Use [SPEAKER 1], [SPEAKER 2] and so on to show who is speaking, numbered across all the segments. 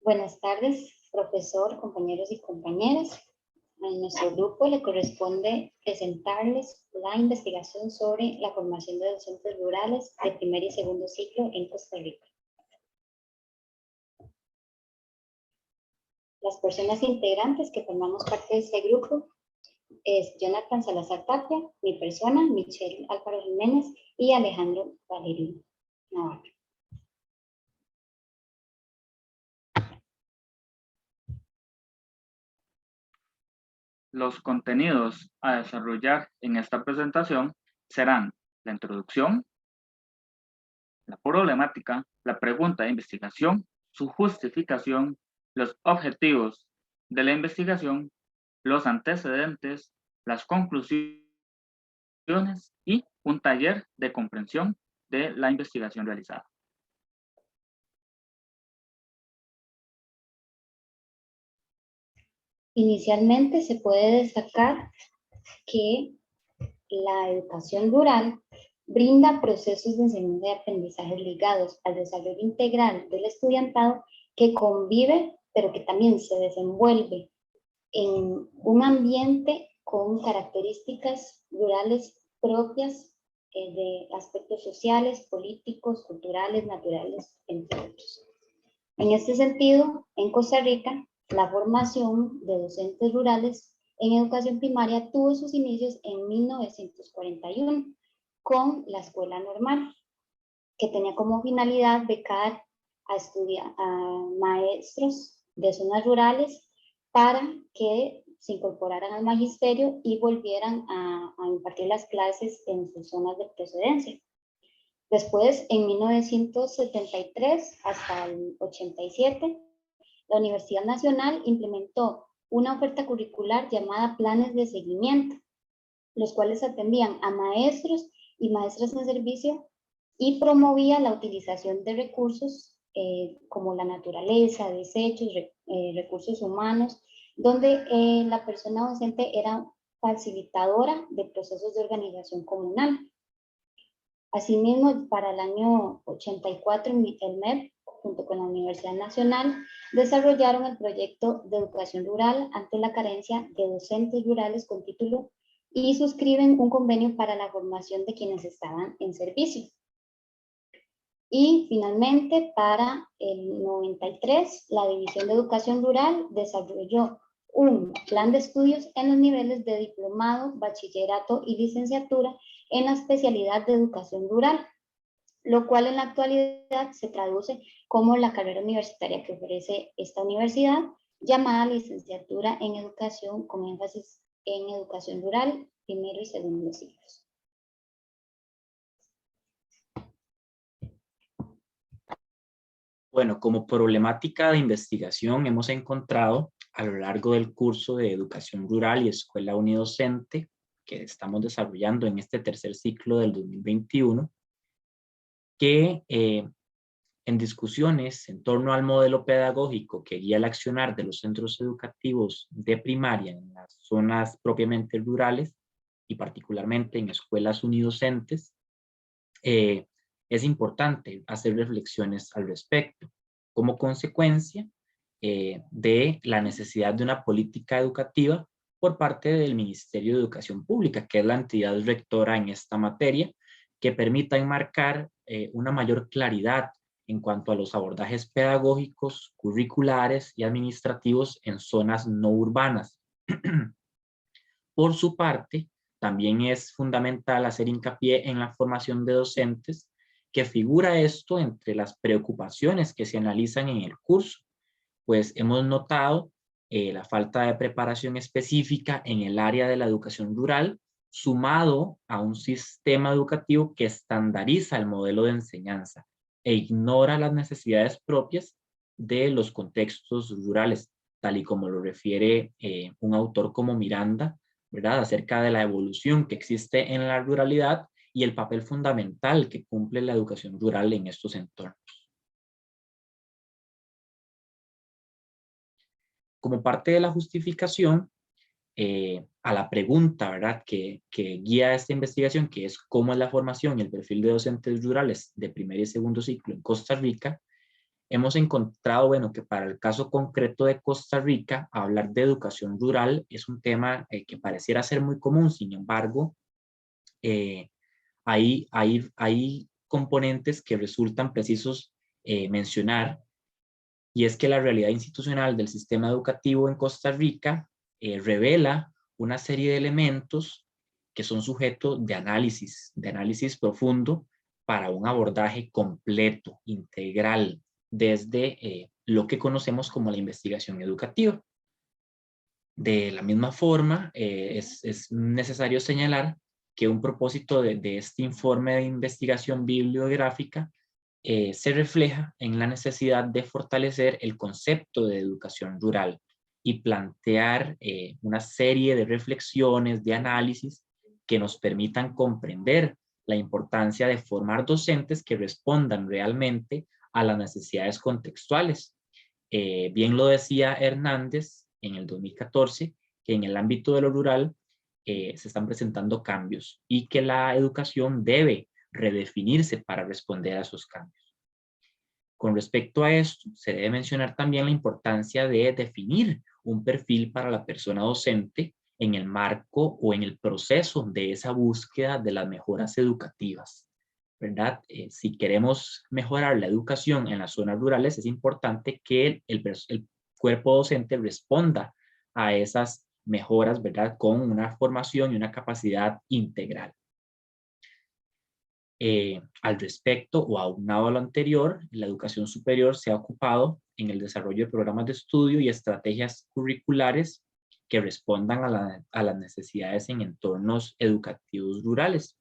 [SPEAKER 1] Buenas tardes, profesor, compañeros y compañeras. A nuestro grupo le corresponde presentarles la investigación sobre la formación de docentes rurales de primer y segundo ciclo en Costa Rica. Las personas integrantes que formamos parte de este grupo es Jonathan Salazar Tapia, mi persona, Michelle Álvaro Jiménez y Alejandro Valerio Navarro.
[SPEAKER 2] Los contenidos a desarrollar en esta presentación serán la introducción, la problemática, la pregunta de investigación, su justificación, los objetivos de la investigación, los antecedentes, las conclusiones y un taller de comprensión de la investigación realizada.
[SPEAKER 1] Inicialmente se puede destacar que la educación rural brinda procesos de enseñanza y aprendizaje ligados al desarrollo integral del estudiantado que convive, pero que también se desenvuelve en un ambiente con características rurales propias de aspectos sociales, políticos, culturales, naturales, entre otros. En este sentido, en Costa Rica, la formación de docentes rurales en educación primaria tuvo sus inicios en 1941 con la escuela normal, que tenía como finalidad becar a maestros de zonas rurales para que se incorporaran al magisterio y volvieran a impartir las clases en sus zonas de procedencia. Después, en 1973 hasta el 87, la Universidad Nacional implementó una oferta curricular llamada Planes de Seguimiento, los cuales atendían a maestros y maestras en servicio y promovía la utilización de recursos como la naturaleza, desechos, recursos humanos, donde la persona docente era facilitadora de procesos de organización comunal. Asimismo, para el año 84, el MEP, junto con la Universidad Nacional, desarrollaron el proyecto de educación rural ante la carencia de docentes rurales con título y suscriben un convenio para la formación de quienes estaban en servicio. Y finalmente, para el 93, la División de Educación Rural desarrolló un plan de estudios en los niveles de diplomado, bachillerato y licenciatura en la especialidad de educación rural, lo cual en la actualidad se traduce como la carrera universitaria que ofrece esta universidad, llamada licenciatura en educación con énfasis en educación rural, primero y segundo ciclos.
[SPEAKER 3] Bueno, como problemática de investigación hemos encontrado a lo largo del curso de Educación Rural y Escuela Unidocente que estamos desarrollando en este tercer ciclo del 2021, que en discusiones en torno al modelo pedagógico que guía el accionar de los centros educativos de primaria en las zonas propiamente rurales y particularmente en escuelas unidocentes, es importante hacer reflexiones al respecto, como consecuencia de la necesidad de una política educativa por parte del Ministerio de Educación Pública, que es la entidad rectora en esta materia, que permita enmarcar una mayor claridad en cuanto a los abordajes pedagógicos, curriculares y administrativos en zonas no urbanas. Por su parte, también es fundamental hacer hincapié en la formación de docentes, que figura esto entre las preocupaciones que se analizan en el curso, pues hemos notado la falta de preparación específica en el área de la educación rural, sumado a un sistema educativo que estandariza el modelo de enseñanza e ignora las necesidades propias de los contextos rurales, tal y como lo refiere un autor como Miranda, ¿verdad?, acerca de la evolución que existe en la ruralidad y el papel fundamental que cumple la educación rural en estos entornos. Como parte de la justificación a la pregunta, ¿verdad?, que guía esta investigación, que es cómo es la formación y el perfil de docentes rurales de primer y segundo ciclo en Costa Rica, hemos encontrado, bueno, que para el caso concreto de Costa Rica, hablar de educación rural es un tema que pareciera ser muy común. Sin embargo, hay componentes que resultan precisos mencionar, y es que la realidad institucional del sistema educativo en Costa Rica revela una serie de elementos que son sujetos de análisis profundo para un abordaje completo, integral, desde lo que conocemos como la investigación educativa. De la misma forma, es necesario señalar que un propósito de este informe de investigación bibliográfica se refleja en la necesidad de fortalecer el concepto de educación rural y plantear una serie de reflexiones, de análisis que nos permitan comprender la importancia de formar docentes que respondan realmente a las necesidades contextuales. Bien lo decía Hernández en el 2014, que en el ámbito de lo rural se están presentando cambios y que la educación debe redefinirse para responder a esos cambios. Con respecto a esto, se debe mencionar también la importancia de definir un perfil para la persona docente en el marco o en el proceso de esa búsqueda de las mejoras educativas, ¿verdad? Si queremos mejorar la educación en las zonas rurales, es importante que el cuerpo docente responda a esas mejoras, ¿verdad? Con una formación y una capacidad integral. Al respecto, o aunado a lo anterior, la educación superior se ha ocupado en el desarrollo de programas de estudio y estrategias curriculares que respondan a las necesidades en entornos educativos rurales.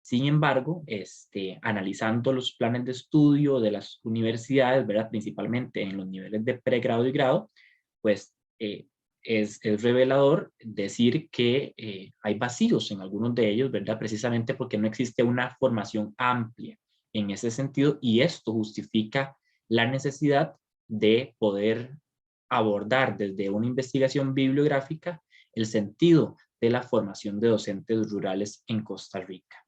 [SPEAKER 3] Sin embargo, analizando los planes de estudio de las universidades, ¿verdad? Principalmente en los niveles de pregrado y grado, pues es revelador decir que hay vacíos en algunos de ellos, ¿verdad? Precisamente porque no existe una formación amplia en ese sentido, y esto justifica la necesidad de poder abordar desde una investigación bibliográfica el sentido de la formación de docentes rurales en Costa Rica.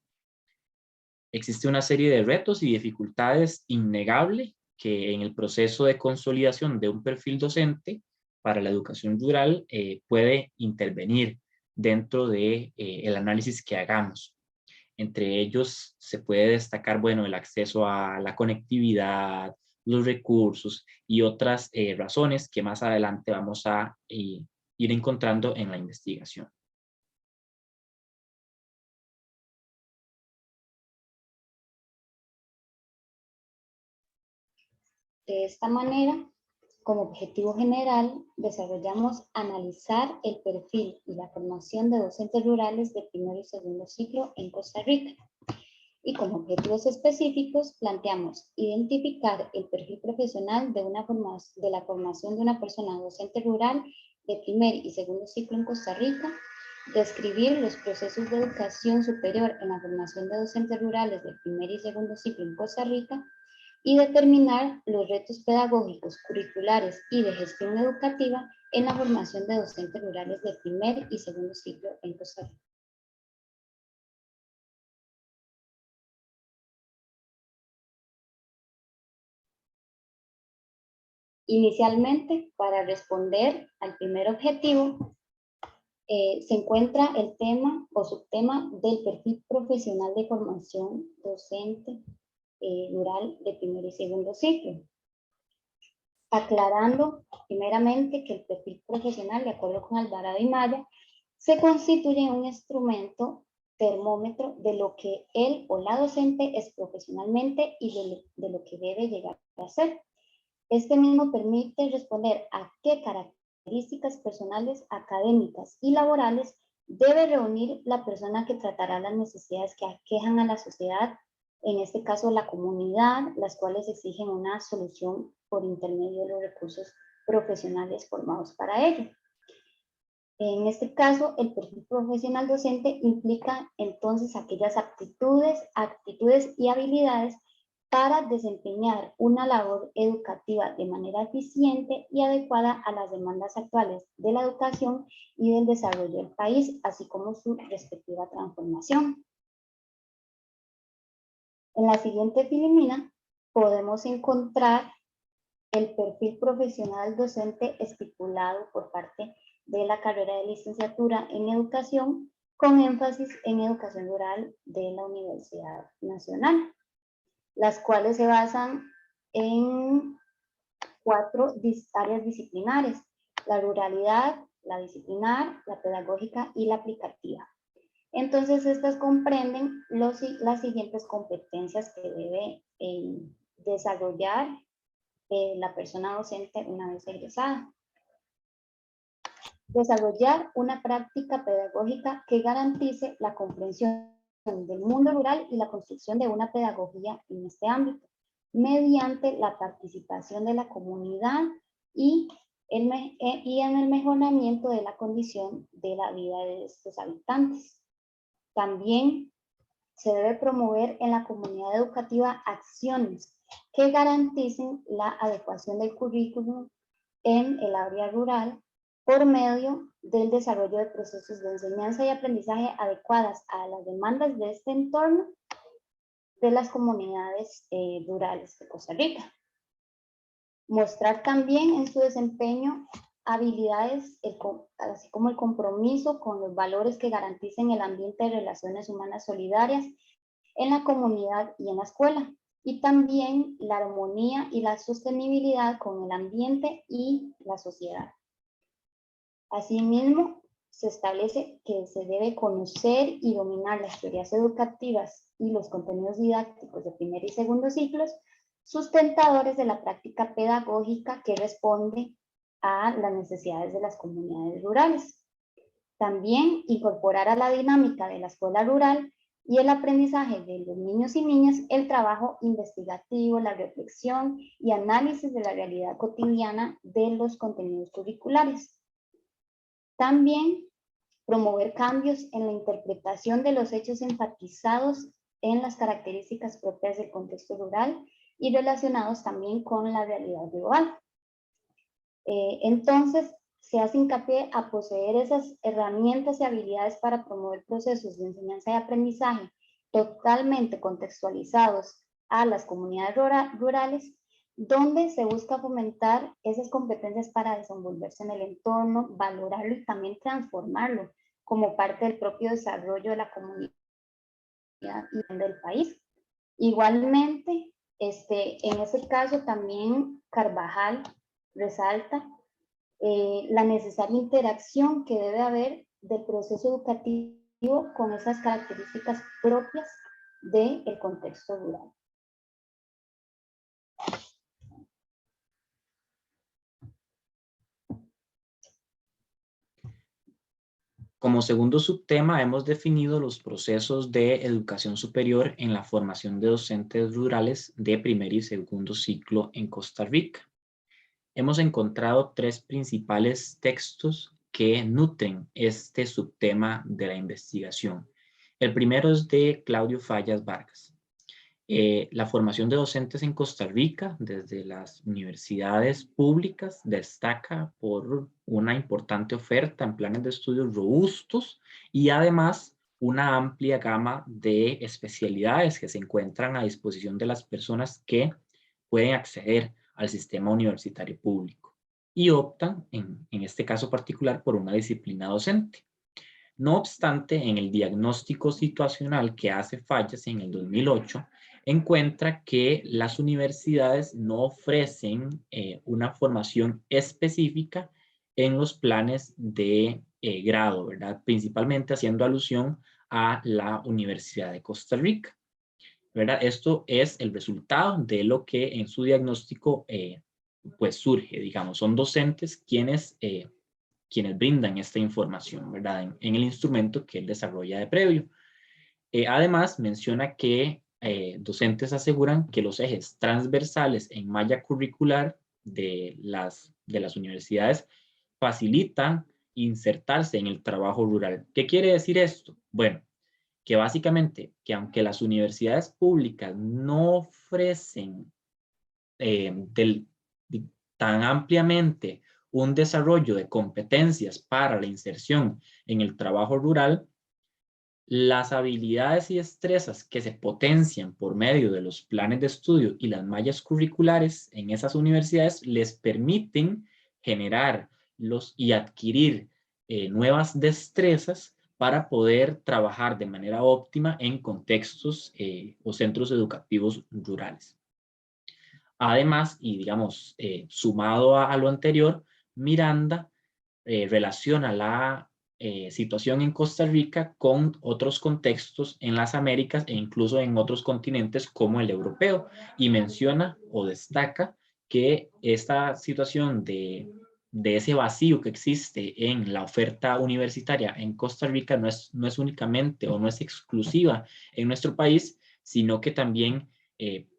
[SPEAKER 3] Existe una serie de retos y dificultades innegables que en el proceso de consolidación de un perfil docente para la educación rural puede intervenir dentro de el análisis que hagamos. Entre ellos se puede destacar, bueno, el acceso a la conectividad, los recursos y otras razones que más adelante vamos a ir encontrando en la investigación.
[SPEAKER 1] De esta manera, como objetivo general, desarrollamos analizar el perfil y la formación de docentes rurales de primer y segundo ciclo en Costa Rica. Y como objetivos específicos, planteamos identificar el perfil profesional de la formación de una persona docente rural de primer y segundo ciclo en Costa Rica, describir los procesos de educación superior en la formación de docentes rurales de primer y segundo ciclo en Costa Rica, y determinar los retos pedagógicos, curriculares y de gestión educativa en la formación de docentes rurales de primer y segundo ciclo en Costa Rica. Inicialmente, para responder al primer objetivo, se encuentra el tema o subtema del perfil profesional de formación docente rural de primer y segundo ciclo. Aclarando primeramente que el perfil profesional, de acuerdo con Alvarado y Maya, se constituye en un instrumento termómetro de lo que él o la docente es profesionalmente y de lo que debe llegar a ser. Este mismo permite responder a qué características personales, académicas y laborales debe reunir la persona que tratará las necesidades que aquejan a la sociedad, en este caso la comunidad, las cuales exigen una solución por intermedio de los recursos profesionales formados para ello. En este caso, el perfil profesional docente implica entonces aquellas aptitudes, actitudes y habilidades para desempeñar una labor educativa de manera eficiente y adecuada a las demandas actuales de la educación y del desarrollo del país, así como su respectiva transformación. En la siguiente filmina podemos encontrar el perfil profesional docente estipulado por parte de la carrera de licenciatura en educación, con énfasis en educación rural de la Universidad Nacional, las cuales se basan en 4 áreas disciplinares: la ruralidad, la disciplinar, la pedagógica y la aplicativa. Entonces, estas comprenden las siguientes competencias que debe desarrollar la persona docente una vez egresada. Desarrollar una práctica pedagógica que garantice la comprensión del mundo rural y la construcción de una pedagogía en este ámbito, mediante la participación de la comunidad y en el mejoramiento de la condición de la vida de estos habitantes. También se debe promover en la comunidad educativa acciones que garanticen la adecuación del currículum en el área rural por medio del desarrollo de procesos de enseñanza y aprendizaje adecuadas a las demandas de este entorno de las comunidades rurales de Costa Rica. Mostrar también en su desempeño habilidades, así como el compromiso con los valores que garanticen el ambiente de relaciones humanas solidarias en la comunidad y en la escuela, y también la armonía y la sostenibilidad con el ambiente y la sociedad. Asimismo, se establece que se debe conocer y dominar las teorías educativas y los contenidos didácticos de primer y segundo ciclos, sustentadores de la práctica pedagógica que responde a las necesidades de las comunidades rurales. También incorporar a la dinámica de la escuela rural y el aprendizaje de los niños y niñas el trabajo investigativo, la reflexión y análisis de la realidad cotidiana de los contenidos curriculares. También promover cambios en la interpretación de los hechos enfatizados en las características propias del contexto rural y relacionados también con la realidad global. Entonces, se hace hincapié a poseer esas herramientas y habilidades para promover procesos de enseñanza y aprendizaje totalmente contextualizados a las comunidades rurales, donde se busca fomentar esas competencias para desenvolverse en el entorno, valorarlo y también transformarlo como parte del propio desarrollo de la comunidad y del país. Igualmente, en ese caso también Carvajal resalta la necesaria interacción que debe haber del proceso educativo con esas características propias del contexto rural.
[SPEAKER 3] Como segundo subtema, hemos definido los procesos de educación superior en la formación de docentes rurales de primer y segundo ciclo en Costa Rica. Hemos encontrado 3 principales textos que nutren este subtema de la investigación. El primero es de Claudio Fallas Vargas. La formación de docentes en Costa Rica desde las universidades públicas destaca por una importante oferta en planes de estudios robustos y además una amplia gama de especialidades que se encuentran a disposición de las personas que pueden acceder al sistema universitario público y optan, en este caso particular, por una disciplina docente. No obstante, en el diagnóstico situacional que hace Fallas en el 2008, encuentra que las universidades no ofrecen una formación específica en los planes de grado, ¿verdad? Principalmente haciendo alusión a la Universidad de Costa Rica, ¿verdad? Esto es el resultado de lo que en su diagnóstico pues surge, digamos. Son docentes quienes brindan esta información, ¿verdad? En el instrumento que él desarrolla de previo. Además, menciona que docentes aseguran que los ejes transversales en malla curricular de las universidades facilitan insertarse en el trabajo rural. ¿Qué quiere decir esto? Bueno, que básicamente, que aunque las universidades públicas no ofrecen tan ampliamente un desarrollo de competencias para la inserción en el trabajo rural, Las habilidades y destrezas que se potencian por medio de los planes de estudio y las mallas curriculares en esas universidades les permiten generar y adquirir nuevas destrezas para poder trabajar de manera óptima en contextos o centros educativos rurales. Además, y digamos, sumado a lo anterior, Miranda relaciona la situación en Costa Rica con otros contextos en las Américas e incluso en otros continentes como el europeo, y menciona o destaca que esta situación de ese vacío que existe en la oferta universitaria en Costa Rica no es únicamente o no es exclusiva en nuestro país, sino que también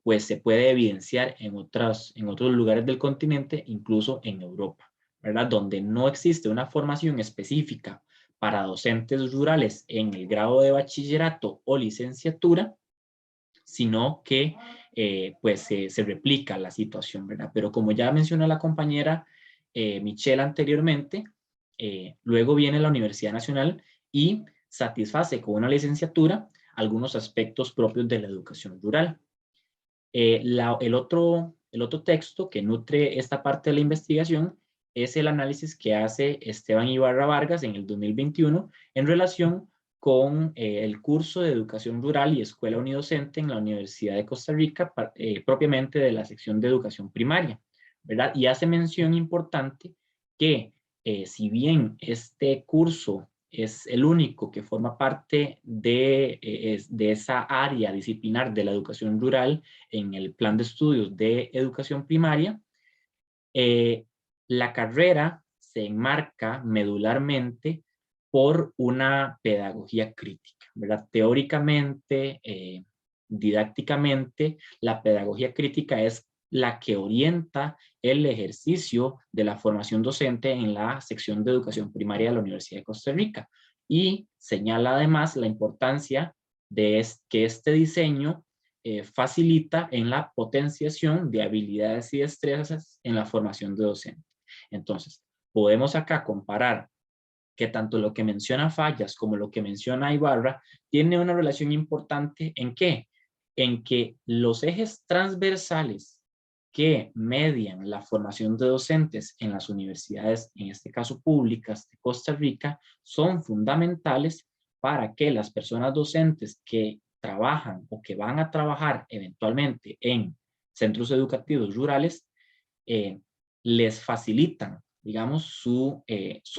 [SPEAKER 3] pues se puede evidenciar en otros lugares del continente, incluso en Europa, ¿verdad? Donde no existe una formación específica para docentes rurales en el grado de bachillerato o licenciatura, sino que pues se replica la situación, ¿verdad? Pero como ya mencionó la compañera Michelle anteriormente, luego viene la Universidad Nacional y satisface con una licenciatura algunos aspectos propios de la educación rural. El otro texto que nutre esta parte de la investigación es el análisis que hace Esteban Ibarra Vargas en el 2021 en relación con el curso de Educación Rural y Escuela Unidocente en la Universidad de Costa Rica, propiamente de la sección de Educación Primaria, ¿verdad? Y hace mención importante que si bien este curso es el único que forma parte de esa área disciplinar de la educación rural en el plan de estudios de educación primaria, la carrera se enmarca medularmente por una pedagogía crítica, ¿verdad? Teóricamente, didácticamente, la pedagogía crítica es la que orienta el ejercicio de la formación docente en la sección de educación primaria de la Universidad de Costa Rica, y señala además la importancia de que este diseño facilita en la potenciación de habilidades y destrezas en la formación de docente. Entonces, podemos acá comparar que tanto lo que menciona Fallas como lo que menciona Ibarra tiene una relación importante ¿en qué? En que los ejes transversales que median la formación de docentes en las universidades, en este caso públicas de Costa Rica, son fundamentales para que las personas docentes que trabajan o que van a trabajar eventualmente en centros educativos rurales les facilitan, digamos, su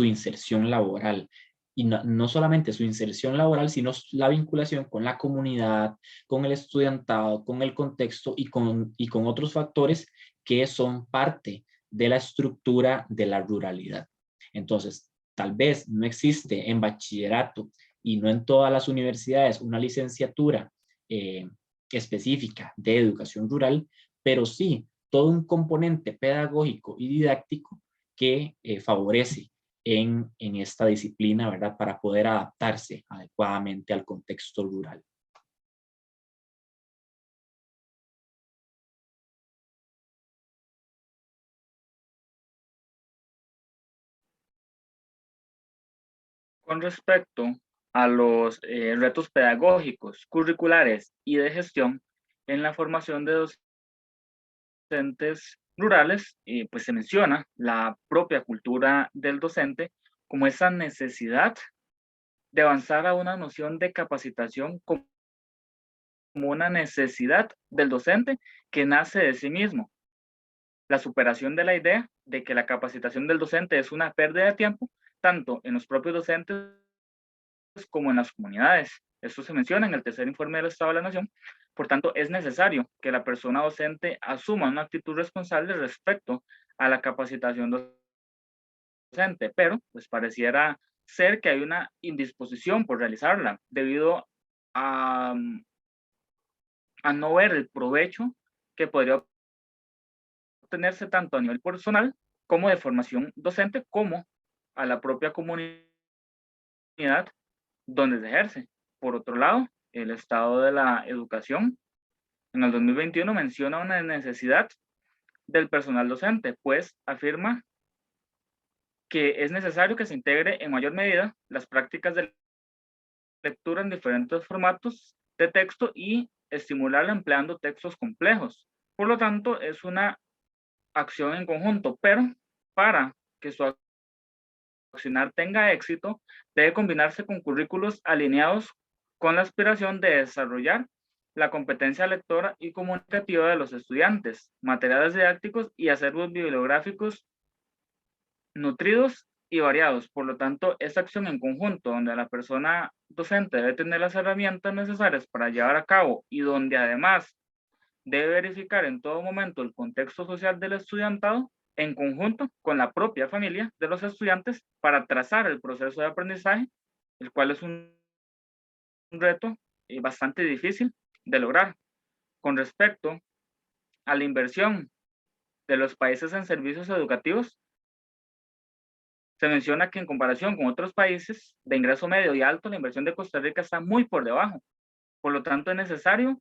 [SPEAKER 3] inserción laboral. Y no solamente su inserción laboral, sino la vinculación con la comunidad, con el estudiantado, con el contexto y con otros factores que son parte de la estructura de la ruralidad. Entonces, tal vez no existe en bachillerato y no en todas las universidades una licenciatura específica de educación rural, pero sí todo un componente pedagógico y didáctico que favorece en esta disciplina, ¿verdad? Para poder adaptarse adecuadamente al contexto rural.
[SPEAKER 2] Con respecto a los retos pedagógicos, curriculares y de gestión en la formación de docentes rurales, pues se menciona la propia cultura del docente como esa necesidad de avanzar a una noción de capacitación como una necesidad del docente que nace de sí mismo. La superación de la idea de que la capacitación del docente es una pérdida de tiempo, tanto en los propios docentes como en las comunidades. Esto se menciona en el tercer informe del Estado de la Nación. Por tanto, es necesario que la persona docente asuma una actitud responsable respecto a la capacitación docente, pero pues pareciera ser que hay una indisposición por realizarla debido a, a no ver el provecho que podría obtenerse tanto a nivel personal como de formación docente, como a la propia comunidad donde se ejerce. Por otro lado, el estado de la educación en el 2021 menciona una necesidad del personal docente, pues afirma que es necesario que se integre en mayor medida las prácticas del lectura en diferentes formatos de texto y estimularla empleando textos complejos. Por lo tanto, es una acción en conjunto, pero para que su accionar tenga éxito, debe combinarse con currículos alineados con la aspiración de desarrollar la competencia lectora y comunicativa de los estudiantes, materiales didácticos y acervos bibliográficos nutridos y variados. Por lo tanto, esta acción en conjunto, donde la persona docente debe tener las herramientas necesarias para llevar a cabo y donde además debe verificar en todo momento el contexto social del estudiantado, en conjunto con la propia familia de los estudiantes, para trazar el proceso de aprendizaje, el cual es un reto bastante difícil de lograr. Con respecto a la inversión de los países en servicios educativos, se menciona que en comparación con otros países de ingreso medio y alto, la inversión de Costa Rica está muy por debajo. Por lo tanto, es necesario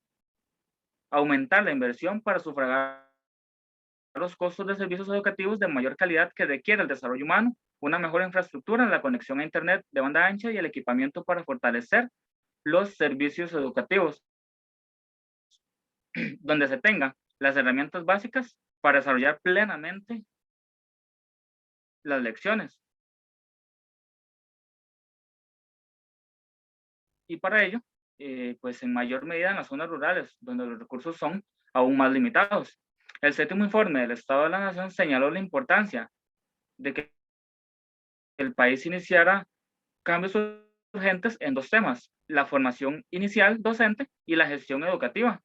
[SPEAKER 2] aumentar la inversión para sufragar los costos de servicios educativos de mayor calidad que requiere el desarrollo humano, una mejor infraestructura, la conexión a Internet de banda ancha y el equipamiento para fortalecer los servicios educativos, donde se tengan las herramientas básicas para desarrollar plenamente las lecciones. Y para ello, pues en mayor medida en las zonas rurales, donde los recursos son aún más limitados. El 7º informe del Estado de la Nación señaló la importancia de que el país iniciara cambios urgentes en 2 temas: la formación inicial docente y la gestión educativa.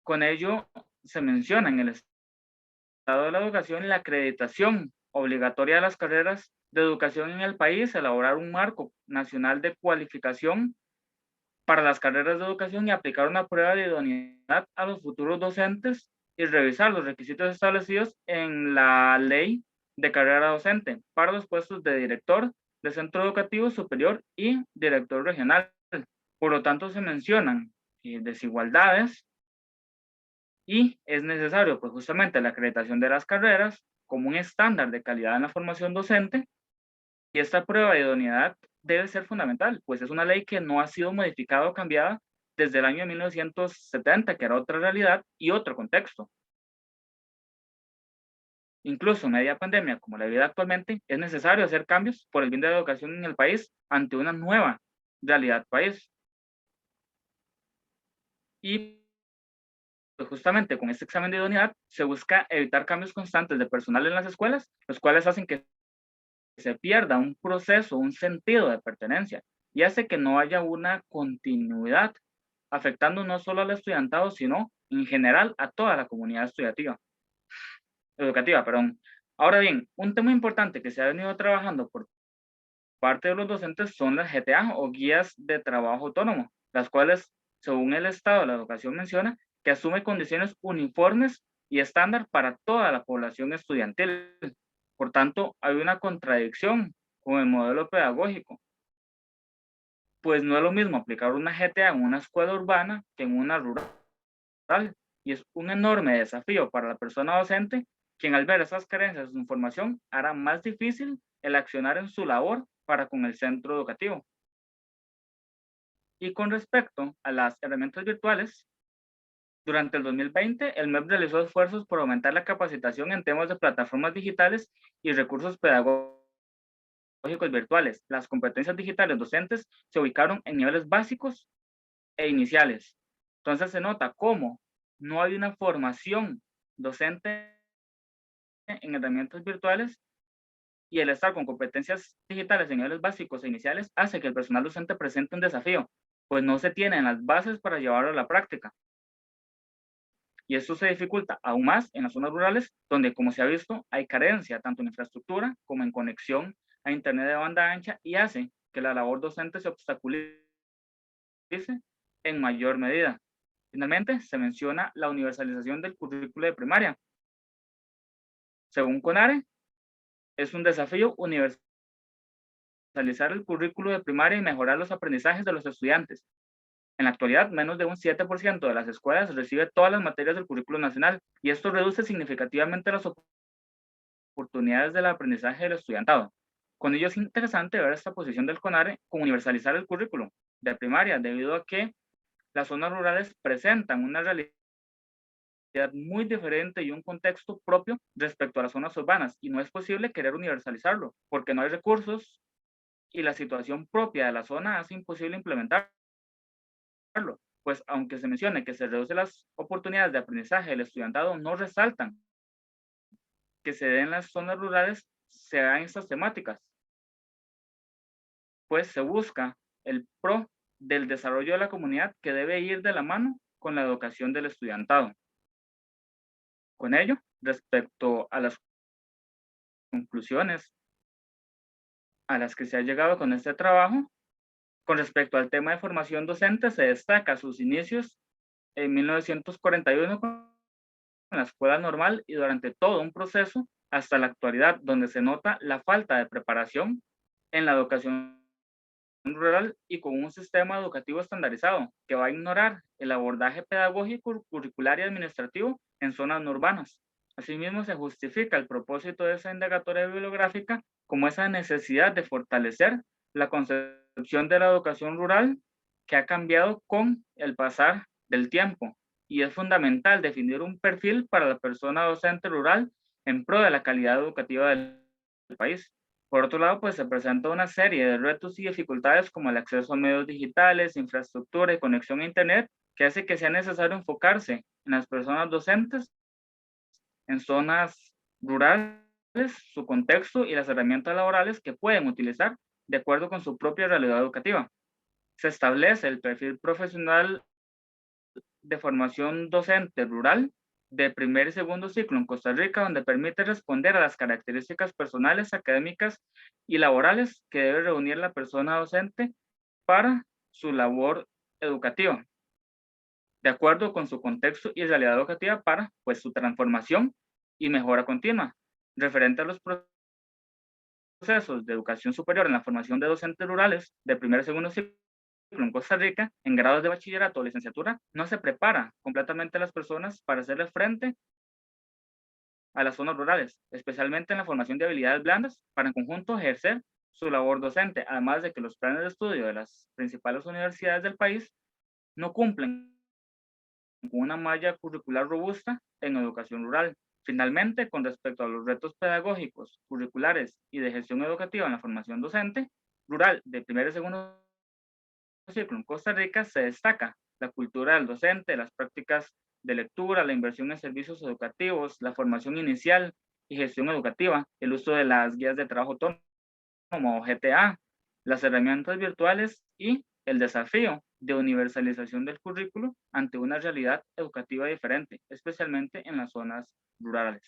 [SPEAKER 2] Con ello se menciona en el Estado de la Educación la acreditación obligatoria de las carreras de educación en el país, elaborar un marco nacional de cualificación para las carreras de educación y aplicar una prueba de idoneidad a los futuros docentes y revisar los requisitos establecidos en la ley de carrera docente para los puestos de director de centro educativo superior y director regional. Por lo tanto, se mencionan desigualdades y es necesario, pues justamente, la acreditación de las carreras como un estándar de calidad en la formación docente, y esta prueba de idoneidad debe ser fundamental, pues es una ley que no ha sido modificada o cambiada desde el año 1970, que era otra realidad y otro contexto. Incluso en media pandemia, como la vida actualmente, es necesario hacer cambios por el bien de la educación en el país ante una nueva realidad país. Y pues justamente con este examen de idoneidad se busca evitar cambios constantes de personal en las escuelas, los cuales hacen que se pierda un proceso, un sentido de pertenencia, y hace que no haya una continuidad, afectando no solo al estudiantado, sino en general a toda la comunidad educativa. Ahora bien, un tema importante que se ha venido trabajando por parte de los docentes son las GTA o guías de trabajo autónomo, las cuales, según el Estado de la Educación menciona, que asume condiciones uniformes y estándar para toda la población estudiantil. Por tanto, hay una contradicción con el modelo pedagógico, pues no es lo mismo aplicar una GTA en una escuela urbana que en una rural, y es un enorme desafío para la persona docente, quien al ver esas carencias de su información hará más difícil el accionar en su labor para con el centro educativo. Y con respecto a las herramientas virtuales, durante el 2020, el MEP realizó esfuerzos por aumentar la capacitación en temas de plataformas digitales y recursos pedagógicos virtuales. Las competencias digitales docentes se ubicaron en niveles básicos e iniciales. Entonces se nota cómo no hay una formación docente en herramientas virtuales, y el estar con competencias digitales en niveles básicos e iniciales hace que el personal docente presente un desafío, pues no se tienen las bases para llevarlo a la práctica. Y esto se dificulta aún más en las zonas rurales, donde, como se ha visto, hay carencia tanto en infraestructura como en conexión a Internet de banda ancha, y hace que la labor docente se obstaculice en mayor medida. Finalmente, se menciona la universalización del currículo de primaria. Según CONARE, es un desafío universalizar el currículo de primaria y mejorar los aprendizajes de los estudiantes. En la actualidad, menos de un 7% de las escuelas recibe todas las materias del currículo nacional, y esto reduce significativamente las oportunidades del aprendizaje del estudiantado. Con ello es interesante ver esta posición del CONARE con universalizar el currículo de primaria, debido a que las zonas rurales presentan una realidad muy diferente y un contexto propio respecto a las zonas urbanas, y no es posible querer universalizarlo, porque no hay recursos y la situación propia de la zona hace imposible implementarlo. Pues aunque se mencione que se reducen las oportunidades de aprendizaje del estudiantado, no resaltan que se den en las zonas rurales se dan estas temáticas, pues se busca el pro del desarrollo de la comunidad que debe ir de la mano con la educación del estudiantado. Con ello, respecto a las conclusiones a las que se ha llegado con este trabajo, con respecto al tema de formación docente, se destaca sus inicios en 1941 con la escuela normal y durante todo un proceso hasta la actualidad, donde se nota la falta de preparación en la educación rural y con un sistema educativo estandarizado que va a ignorar el abordaje pedagógico, curricular y administrativo en zonas no urbanas. Asimismo, se justifica el propósito de esa indagatoria bibliográfica como esa necesidad de fortalecer la concepción de la educación rural que ha cambiado con el pasar del tiempo, y es fundamental definir un perfil para la persona docente rural en pro de la calidad educativa del país. Por otro lado, pues se presenta una serie de retos y dificultades como el acceso a medios digitales, infraestructura y conexión a Internet, que hace que sea necesario enfocarse en las personas docentes en zonas rurales, su contexto y las herramientas laborales que pueden utilizar de acuerdo con su propia realidad educativa. Se establece el perfil profesional de formación docente rural de primer y segundo ciclo en Costa Rica, donde permite responder a las características personales, académicas y laborales que debe reunir la persona docente para su labor educativa, de acuerdo con su contexto y realidad educativa para pues, su transformación y mejora continua. Referente a los procesos de educación superior en la formación de docentes rurales de primer y segundo ciclo en Costa Rica, en grados de bachillerato o licenciatura, no se prepara completamente a las personas para hacerle frente a las zonas rurales, especialmente en la formación de habilidades blandas, para en conjunto ejercer su labor docente, además de que los planes de estudio de las principales universidades del país no cumplen con una malla curricular robusta en educación rural. Finalmente, con respecto a los retos pedagógicos, curriculares y de gestión educativa en la formación docente rural de primer y segundo ciclo en Costa Rica, se destaca la cultura del docente, las prácticas de lectura, la inversión en servicios educativos, la formación inicial y gestión educativa, el uso de las guías de trabajo autónomo o GTA, las herramientas virtuales y el desafío de universalización del currículo ante una realidad educativa diferente, especialmente en las zonas rurales.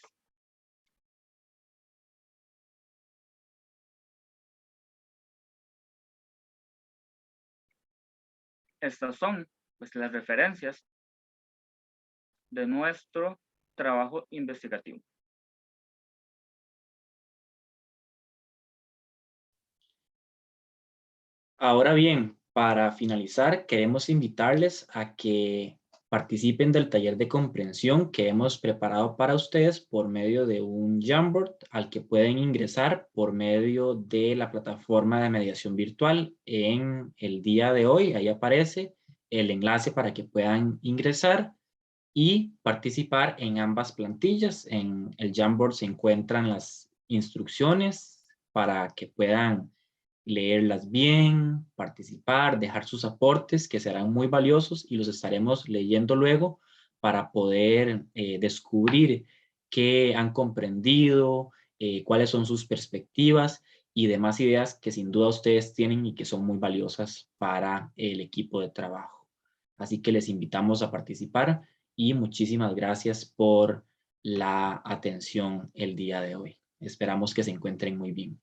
[SPEAKER 2] Estas son pues, las referencias de nuestro trabajo investigativo.
[SPEAKER 3] Ahora bien, para finalizar, queremos invitarles a que participen del taller de comprensión que hemos preparado para ustedes por medio de un Jamboard al que pueden ingresar por medio de la plataforma de mediación virtual en el día de hoy. Ahí aparece el enlace para que puedan ingresar y participar en ambas plantillas. En el Jamboard se encuentran las instrucciones para que puedan leerlas bien, participar, dejar sus aportes que serán muy valiosos y los estaremos leyendo luego para poder descubrir qué han comprendido, cuáles son sus perspectivas y demás ideas que sin duda ustedes tienen y que son muy valiosas para el equipo de trabajo. Así que les invitamos a participar y muchísimas gracias por la atención el día de hoy. Esperamos que se encuentren muy bien.